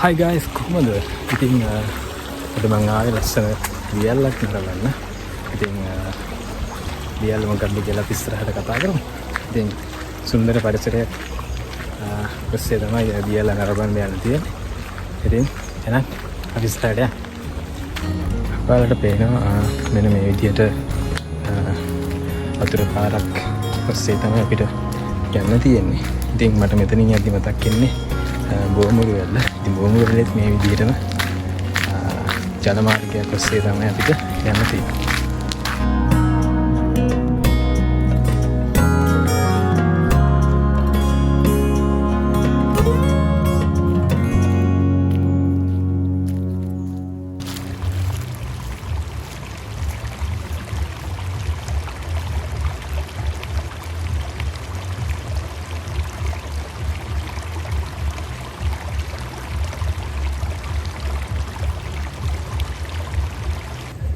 Hi guys, කොහමද? ඉතින් අද මම ආවේ ලස්සන දියල්ලක් නරවන්න. ඉතින් දියල්ල මොකක්ද කියලා අපි ඉස්සරහට කතා කරමු. ඉතින් සුන්දර පරිසරයක් ඔස්සේ තමයි දියල්ල නරවන්න යන්න තියෙන්නේ. ඉතින් එහෙනම් අපි ඉස්සරහට යමු. ඔයාලට පේනවා මෙන්න මේ විදියට වතුර පාරක් ඔස්සේ තමයි අපිට යන්න තියෙන්නේ. ඉතින් මට මෙතනින් යද්දි මතක් වෙන්නේ බෝමුරු වෙල්ල. ඉතින් බෝමුරු වෙල්ලෙත් මේ විදිහටම ජල මාර්ගයක් ඔස්සේ තමයි අපිට යන්න තියෙන්නේ.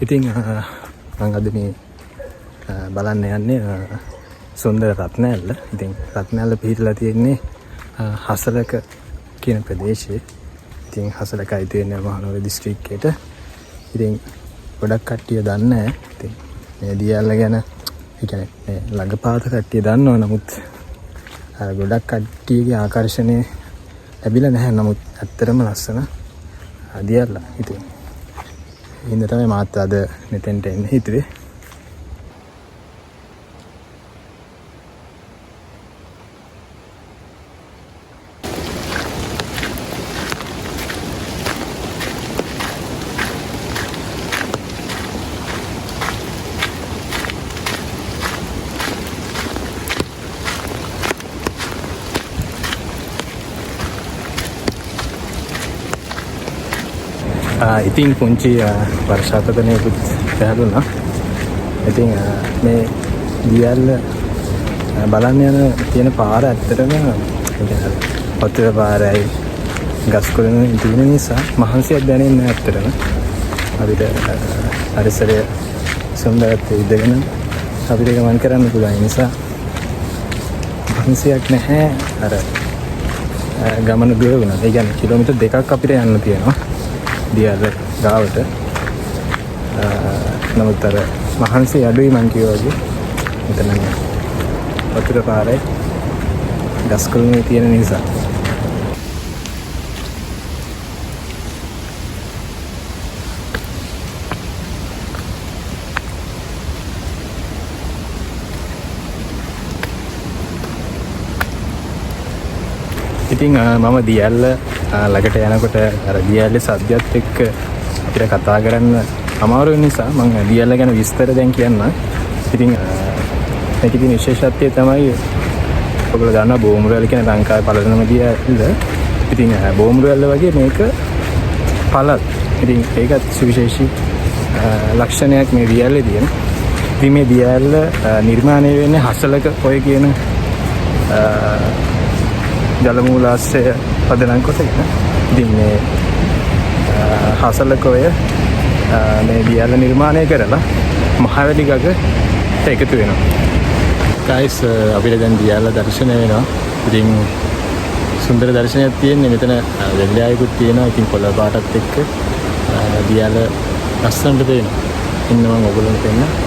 ඉතින් මම අද මේ බලන්න යන්නේ සුන්දර රත්නෑල්ල. ඉතින් රත්නෑල්ල පිහිටලා තියෙන්නේ හසලක කියන ප්‍රදේශයේ. ඉතින් හසලකයි තියෙන්නේ මහනුවර දිස්ත්‍රික්කයට. ඉතින් ගොඩක් කට්ටිය දන්නේ නැහැ. ඉතින් මේ දියල්ල ගැන ඒ කියන්නේ මේ ළඟපාත කට්ටිය දන්නවා. නමුත් ගොඩක් කට්ටියගේ ආකර්ෂණය ලැබිලා නැහැ. නමුත් ඇත්තටම ලස්සන දියල්ල. ඉතින් ඉන්න තමයි මාත් අද මෙතෙන්ට එන්න හිතුවේ. ඉතින් පුංචි වර්ෂාපතනයකුත් පැහැදුනා. ඉතින් මේ දියල්ල බලන්න යන තියෙන පාර ඇත්තටම වතුර පාරයි ගස් කොළන් තියෙන නිසා මහන්සියක් දැනෙන්නේ නැහැ ඇත්තටම. අපිට පරිසරය සුන්දරත්වය ඉඳගෙන අපිට ගමන් කරන්න පුළුවන් නිසා මහන්සියක් නැහැ. අර ගමන දුර වුණා. ඒ කියන්නේ කිලෝමීටර් 2ක් අපිට යන්න තියෙනවා දියල්ල ගාවට. නමුත් අර මහන්සි අඩුයි මං කිව්වා වගේ. මෙතන වතුර පාරේ ගස් කොළන් තියෙන නිසා. ඉතින් මම දියල්ල ළඟට යනකොට අර දියල්ලේ සද්දයත් එක්ක අපිට කතා කරන්න අමාරු වෙන නිසා මම දියල්ල ගැන විස්තර දැන් කියන්නම්. ඉතින් මේකේ තියෙන විශේෂත්වය තමයි ඔයගොල්ලෝ දන්නවා බෝමුරු වැල්ල කියන ලංකාවේ පළවෙනිම දියල්ල. ඉතින් බෝමුරු වැල්ල වගේ මේක පළල්. ඉතින් ඒකත් සුවිශේෂී ලක්ෂණයක් මේ දියල්ලේ තියෙන. ඉතින් මේ දියල්ල නිර්මාණය වෙන්නේ හසලක ඔය කියන ජල මූලාශ්‍රය පදනම් කොටගෙන. ඉතින් මේ හසලක ඔය මේ දියල්ල නිර්මාණය කරලා මහවැලි ගඟට එකතු වෙනවා. ගයිස් අපිට දැන් දියල්ල දර්ශනය වෙනවා. ඉතින් සුන්දර දර්ශනයක් තියෙන්නේ. මෙතන වෙල්යායකුත් තියෙනවා. ඉතින් කොළ පාටත් එක්ක දියල්ල ලස්සනට පේනවා. ඉන්න මම ඔයගොල්ලන්ට පෙන්නන්න.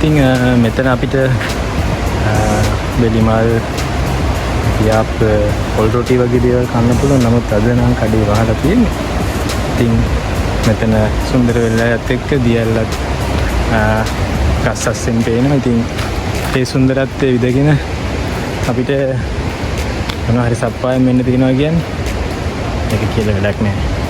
ඉතින් මෙතන අපිට බෙලිමල් යාප් පොල් රොටි වගේ දේවල් කන්න පුළුවන්. නමුත් අද නම් කඩේ වහලා තියෙන්නේ. ඉතින් මෙතන සුන්දර වෙලාවත් එක්ක දියල්ලත් ගස් අස්සෙන් පේනවා. ඉතින් ඒ සුන්දරත්වය විදගෙන අපිට මොනවා හරි සප්පාය මෙන්න තියනවා කියන්නේ ඒක කියලා වැඩක් නැහැ.